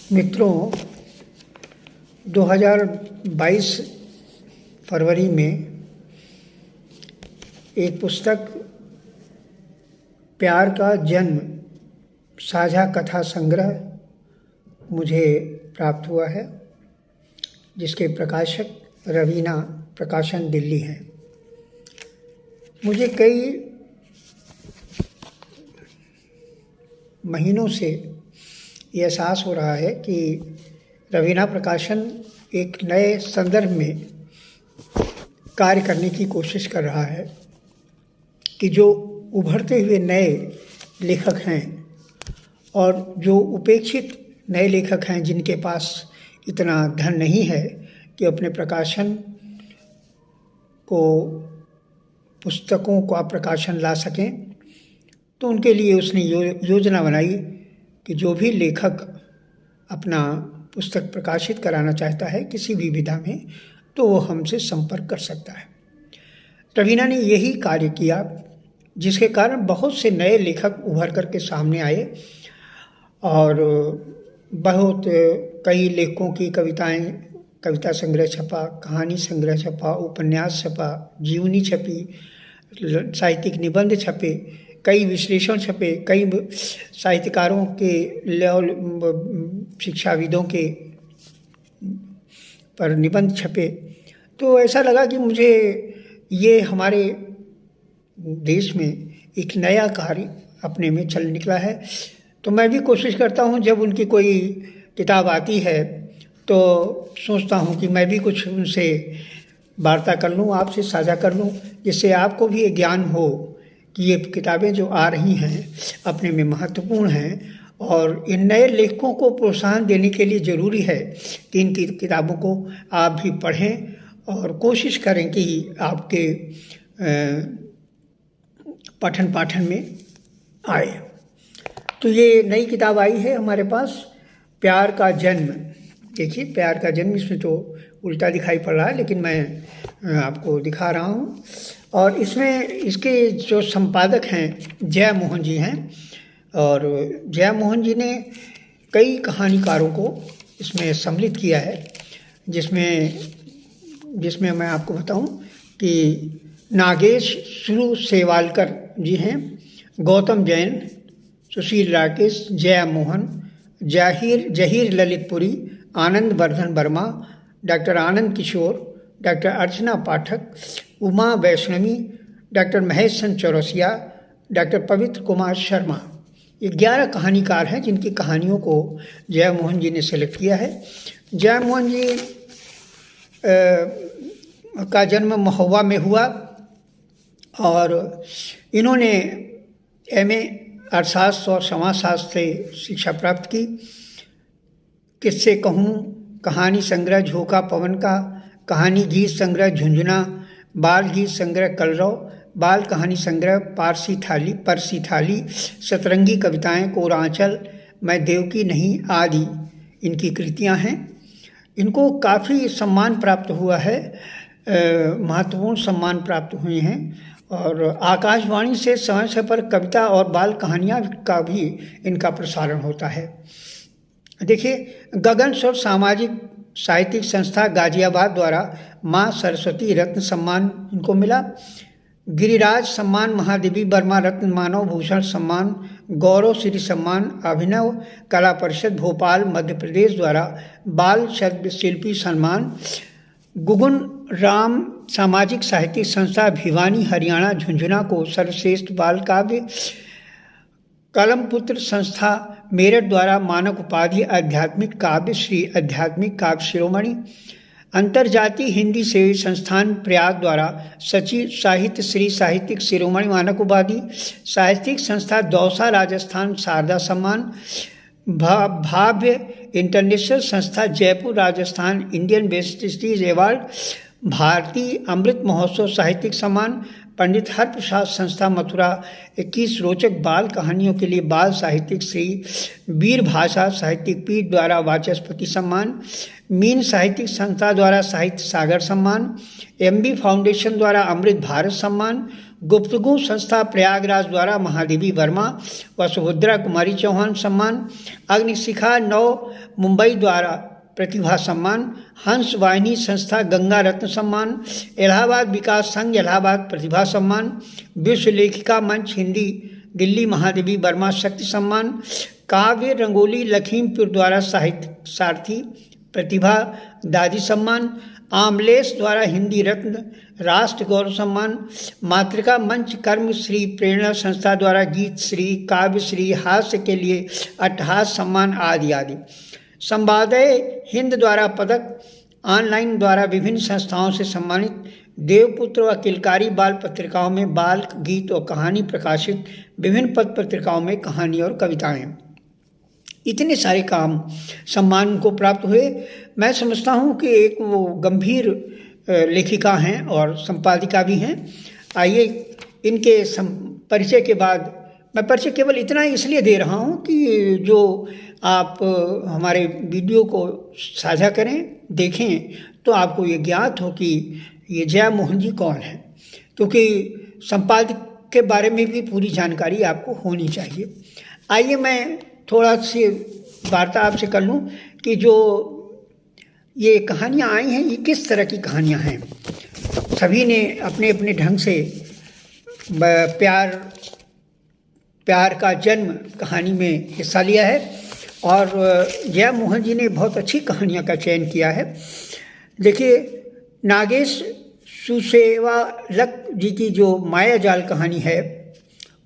मित्रों, 2022 फरवरी में एक पुस्तक प्यार का जन्म साझा कथा संग्रह मुझे प्राप्त हुआ है, जिसके प्रकाशक रवीना प्रकाशन दिल्ली हैं। मुझे कई महीनों से ये एहसास हो रहा है कि रवीना प्रकाशन एक नए संदर्भ में कार्य करने की कोशिश कर रहा है कि जो उभरते हुए नए लेखक हैं और जो उपेक्षित नए लेखक हैं, जिनके पास इतना धन नहीं है कि अपने प्रकाशन को, पुस्तकों का प्रकाशन ला सकें, तो उनके लिए उसने योजना बनाई कि जो भी लेखक अपना पुस्तक प्रकाशित कराना चाहता है किसी भी विधा में, तो वो हमसे संपर्क कर सकता है। रवीना ने यही कार्य किया, जिसके कारण बहुत से नए लेखक उभर कर के सामने आए और बहुत कई लेखकों की कविता संग्रह छपा, कहानी संग्रह छपा, उपन्यास छपा, जीवनी छपी, साहित्यिक निबंध छपे, कई विश्लेषण छपे, कई साहित्यकारों के शिक्षाविदों के पर निबंध छपे। तो ऐसा लगा कि मुझे ये हमारे देश में एक नया कार्य अपने में चल निकला है। तो मैं भी कोशिश करता हूँ, जब उनकी कोई किताब आती है तो सोचता हूँ कि मैं भी कुछ उनसे वार्ता कर लूँ, आपसे साझा कर लूँ, जिससे आपको भी ज्ञान हो कि ये किताबें जो आ रही हैं अपने में महत्वपूर्ण हैं, और इन नए लेखकों को प्रोत्साहन देने के लिए ज़रूरी है कि इन किताबों को आप भी पढ़ें और कोशिश करें कि आपके पठन पाठन में आए। तो ये नई किताब आई है हमारे पास, प्यार का जन्म। देखिए, प्यार का जन्म, इसमें तो उल्टा दिखाई पड़ रहा है, लेकिन मैं आपको दिखा रहा हूँ। और इसमें इसके जो संपादक हैं जय मोहन जी हैं, और जय मोहन जी ने कई कहानीकारों को इसमें सम्मिलित किया है, जिसमें मैं आपको बताऊं कि नागेश सुरु सेवालकर जी हैं, गौतम जैन, सुशील राकेश, जय मोहन, जहीर ललितपुरी, आनंद वर्धन वर्मा, डॉक्टर आनंद किशोर, डॉक्टर अर्चना पाठक, उमा वैष्णवी, डॉक्टर महेश चंद चौरसिया, डॉक्टर पवित्र कुमार शर्मा। ये 11 कहानीकार हैं जिनकी कहानियों को जय मोहन जी ने सेलेक्ट किया है। जय मोहन जी का जन्म महोबा में हुआ और इन्होंने MA अर्थशास्त्र और समाजशास्त्र से शिक्षा प्राप्त की। किससे कहूँ, कहानी संग्रह झोंका पवन का, कहानी गीत संग्रह झुंझुना, बाल गीत संग्रह कलरव, बाल कहानी संग्रह परसी थाली, सतरंगी कविताएं, कोरांचल, मैं देवकी नहीं, आदि इनकी कृतियां हैं। इनको काफ़ी सम्मान प्राप्त हुआ है, महत्वपूर्ण सम्मान प्राप्त हुए हैं, और आकाशवाणी से समय समय पर कविता और बाल कहानियाँ का भी इनका प्रसारण होता है। देखिए, गगन स्वर सामाजिक साहित्यिक संस्था गाजियाबाद द्वारा माँ सरस्वती रत्न सम्मान इनको मिला। गिरिराज सम्मान, महादेवी वर्मा रत्न मानव भूषण सम्मान, गौरव श्री सम्मान, अभिनव कला परिषद भोपाल मध्य प्रदेश द्वारा बाल शिल्पी सम्मान, गुगुन राम सामाजिक साहित्यिक संस्था भिवानी हरियाणा झुंझुना को सर्वश्रेष्ठ बाल काव्य, कलमपुत्र संस्था मेरठ द्वारा मानक उपाधि आध्यात्मिक काव्य श्री आध्यात्मिक काव्य शिरोमणि, अंतर्जातीय हिंदी सेवी संस्थान प्रयाग द्वारा सचिव साहित्य श्री साहित्यिक शिरोमणि मानक उपाधि, साहित्यिक संस्था दौसा राजस्थान शारदा सम्मान, भाव्य इंटरनेशनल संस्था जयपुर राजस्थान इंडियन बेस्ट स्टीज अवार्ड, भारतीय अमृत महोत्सव साहित्यिक सम्मान, पंडित हरप्रसाद संस्था मथुरा 21 रोचक बाल कहानियों के लिए बाल साहित्यिक श्री वीर भाषा साहित्यिक पीठ द्वारा वाचस्पति सम्मान, मीन साहित्यिक संस्था द्वारा साहित्य सागर सम्मान, MB फाउंडेशन द्वारा अमृत भारत सम्मान, गुप्तगु संस्था प्रयागराज द्वारा महादेवी वर्मा व सुभद्रा कुमारी चौहान सम्मान, अग्निशिखा 9 मुंबई द्वारा प्रतिभा सम्मान, हंस वाहिनी संस्था गंगा रत्न सम्मान, इलाहाबाद विकास संघ इलाहाबाद प्रतिभा सम्मान, विश्व लेखिका मंच हिंदी दिल्ली महादेवी वर्मा शक्ति सम्मान, काव्य रंगोली लखीमपुर द्वारा साहित्य सारथी प्रतिभा दादी सम्मान, आमलेस द्वारा हिंदी रत्न राष्ट्र गौरव सम्मान, मातृका मंच कर्म श्री प्रेरणा संस्था द्वारा गीत श्री काव्य श्री हास्य के लिए अट्टहास सम्मान आदि आदि। संवादय हिंद द्वारा पदक, ऑनलाइन द्वारा विभिन्न संस्थाओं से सम्मानित, देवपुत्र व किलकारी बाल पत्रिकाओं में बाल गीत और कहानी प्रकाशित, विभिन्न पत्र पत्रिकाओं में कहानी और कविताएं। इतने सारे काम सम्मान को प्राप्त हुए। मैं समझता हूँ कि एक वो गंभीर लेखिका हैं और संपादिका भी हैं। आइए इनके परिचय के बाद, मैं परिचय केवल इतना इसलिए दे रहा हूँ कि जो आप हमारे वीडियो को साझा करें, देखें, तो आपको ये ज्ञात हो कि ये जया मोहन जी कौन है, क्योंकि संपादक के बारे में भी पूरी जानकारी आपको होनी चाहिए। आइए मैं थोड़ा सी वार्ता आपसे कर लूँ कि जो ये कहानियाँ आई हैं ये किस तरह की कहानियाँ हैं। सभी ने अपने अपने ढंग से प्यार का जन्म कहानी में हिस्सा लिया है और जया मोहन जी ने बहुत अच्छी कहानियों का चयन किया है। देखिए, नागेश सुसेवालक जी की जो माया जाल कहानी है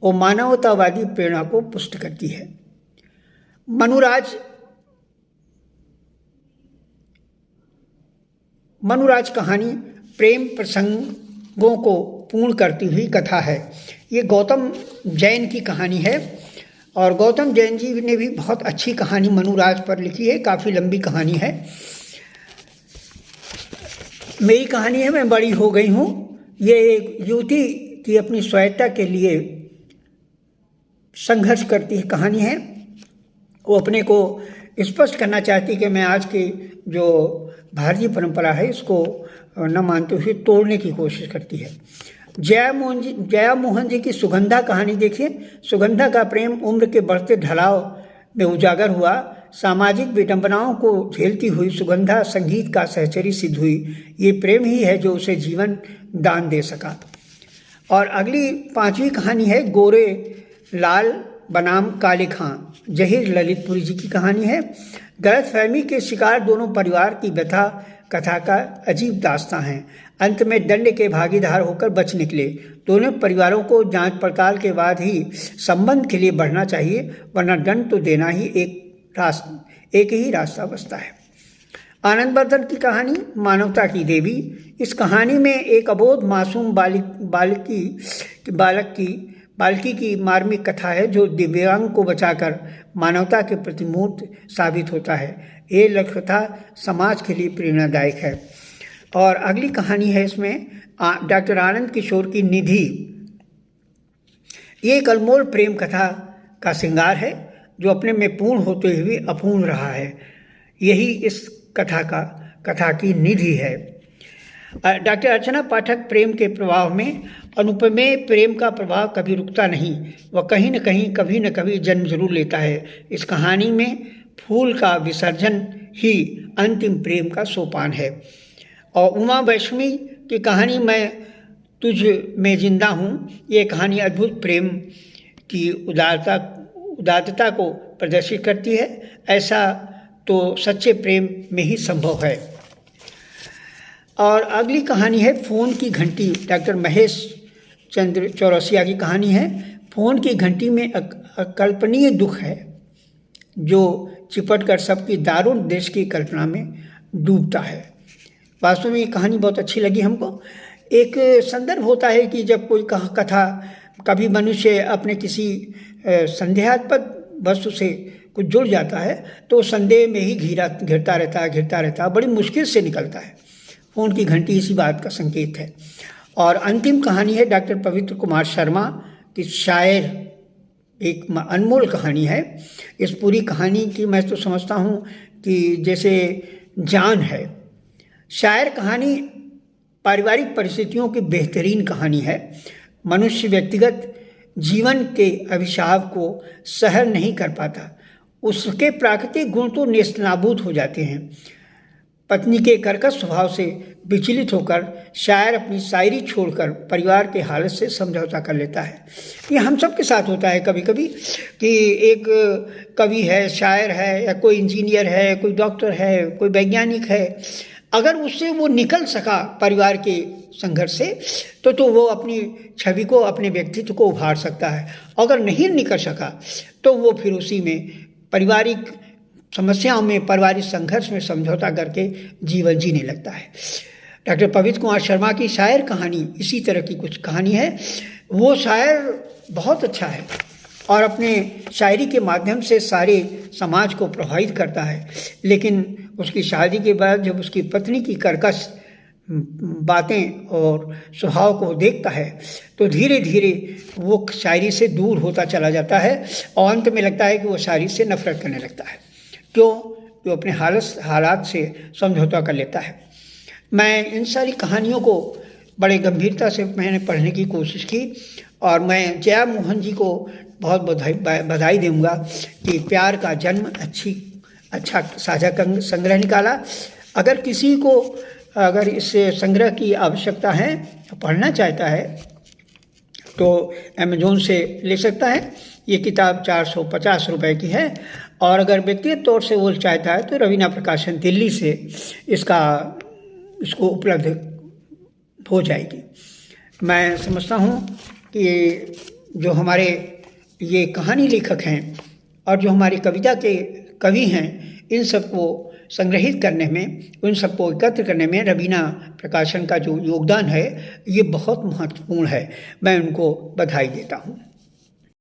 वो मानवतावादी प्रेरणा को पुष्ट करती है। मनुराज कहानी प्रेम प्रसंगों को पूर्ण करती हुई कथा है। ये गौतम जैन की कहानी है और गौतम जैन जी ने भी बहुत अच्छी कहानी मनुराज पर लिखी है। काफ़ी लंबी कहानी है। मेरी कहानी है, मैं बड़ी हो गई हूँ। ये एक युवती की अपनी स्वायत्ता के लिए संघर्ष करती है कहानी है। वो अपने को स्पष्ट करना चाहती कि मैं आज की जो भारतीय परंपरा है इसको न मानते हुए तोड़ने की कोशिश करती है। जया मोहन जी की सुगंधा कहानी देखिए। सुगंधा का प्रेम उम्र के बढ़ते ढलाव में उजागर हुआ। सामाजिक विडंबनाओं को झेलती हुई सुगंधा संगीत का सहचरी सिद्ध हुई। ये प्रेम ही है जो उसे जीवन दान दे सका। और अगली 5वीं कहानी है गोरे लाल बनाम काले खां। जहीर ललितपुरी जी की कहानी है। गलतफहमी के शिकार दोनों परिवार की व्यथा कथा का अजीब दास्तां है। अंत में दंड के भागीदार होकर बच निकले। दोनों परिवारों को जांच पड़ताल के बाद ही संबंध के लिए बढ़ना चाहिए, वरना दंड तो देना ही एक ही रास्ता बचता है। आनंदवर्धन की कहानी मानवता की देवी। इस कहानी में एक अबोध मासूम बालकी की मार्मिक कथा है जो दिव्यांग को बचाकर मानवता के प्रति मूर्त साबित होता है। ये लघुकथा समाज के लिए प्रेरणादायक है। और अगली कहानी है इसमें डॉक्टर आनंद किशोर की निधि। ये एक अनमोल प्रेम कथा का श्रृंगार है जो अपने में पूर्ण होते हुए अपूर्ण रहा है। यही इस कथा की निधि है। डॉक्टर अर्चना पाठक प्रेम के प्रवाह में अनुपमेय प्रेम का प्रवाह कभी रुकता नहीं, वह कहीं न कहीं कभी न कभी जन्म जरूर लेता है। इस कहानी में फूल का विसर्जन ही अंतिम प्रेम का सोपान है। और उमा वैष्णवी की कहानी मैं तुझ में जिंदा हूँ। ये कहानी अद्भुत प्रेम की उदारता को प्रदर्शित करती है। ऐसा तो सच्चे प्रेम में ही संभव है। और अगली कहानी है फ़ोन की घंटी। डॉक्टर महेश चंद्र चौरसिया की कहानी है। फ़ोन की घंटी में अकल्पनीय दुख है जो चिपट कर सबकी दारुण देश की कल्पना में डूबता है। वास्तव में ये कहानी बहुत अच्छी लगी हमको। एक संदर्भ होता है कि जब कोई कथा कभी मनुष्य अपने किसी संदेहास्पद वस्तु से कुछ जुड़ जाता है तो संदेह में ही घिरता रहता है, बड़ी मुश्किल से निकलता है। फ़ोन की घंटी इसी बात का संकेत है। और अंतिम कहानी है डॉक्टर पवित्र कुमार शर्मा की शायर। एक अनमोल कहानी है। इस पूरी कहानी की मैं तो समझता हूँ कि जैसे जान है। शायर कहानी पारिवारिक परिस्थितियों की बेहतरीन कहानी है। मनुष्य व्यक्तिगत जीवन के अभिशाप को सहन नहीं कर पाता, उसके प्राकृतिक गुण तो नेस्तनाबूद हो जाते हैं। पत्नी के कर्कश स्वभाव से विचलित होकर शायर अपनी शायरी छोड़कर परिवार के हालत से समझौता कर लेता है। ये हम सब के साथ होता है कभी कभी कि एक कवि है, शायर है, या कोई इंजीनियर है, कोई डॉक्टर है, कोई वैज्ञानिक है, अगर उससे वो निकल सका परिवार के संघर्ष से तो वो अपनी छवि को, अपने व्यक्तित्व को उभार सकता है। अगर नहीं निकल सका तो वो फिर उसी में पारिवारिक समस्याओं में, पारिवारिक संघर्ष में समझौता करके जीवन जीने लगता है। डॉक्टर पवित्र कुमार शर्मा की शायर कहानी इसी तरह की कुछ कहानी है। वो शायर बहुत अच्छा है और अपने शायरी के माध्यम से सारे समाज को प्रभावित करता है, लेकिन उसकी शादी के बाद जब उसकी पत्नी की कर्कश बातें और स्वभाव को देखता है तो धीरे धीरे वो शायरी से दूर होता चला जाता है और अंत में लगता है कि वो शायरी से नफरत करने लगता है। क्यों? वो अपने हालात से समझौता कर लेता है। मैं इन सारी कहानियों को बड़े गंभीरता से मैंने पढ़ने की कोशिश की और मैं जया मोहन जी को बहुत बधाई दूंगा कि प्यार का जन्म अच्छा साझा संग्रह निकाला। अगर किसी को अगर इस संग्रह की आवश्यकता है, पढ़ना चाहता है तो अमेज़ॉन से ले सकता है। ये किताब 450 रुपए की है और अगर व्यक्तिगत तौर से वो चाहता है तो रवीना प्रकाशन दिल्ली से इसको उपलब्ध हो जाएगी। मैं समझता हूँ कि जो हमारे ये कहानी लेखक हैं और जो हमारी कविता के कवि हैं, इन सबको संग्रहित करने में, उन सबको एकत्र करने में रवीना प्रकाशन का जो योगदान है ये बहुत महत्वपूर्ण है। मैं उनको बधाई देता हूँ।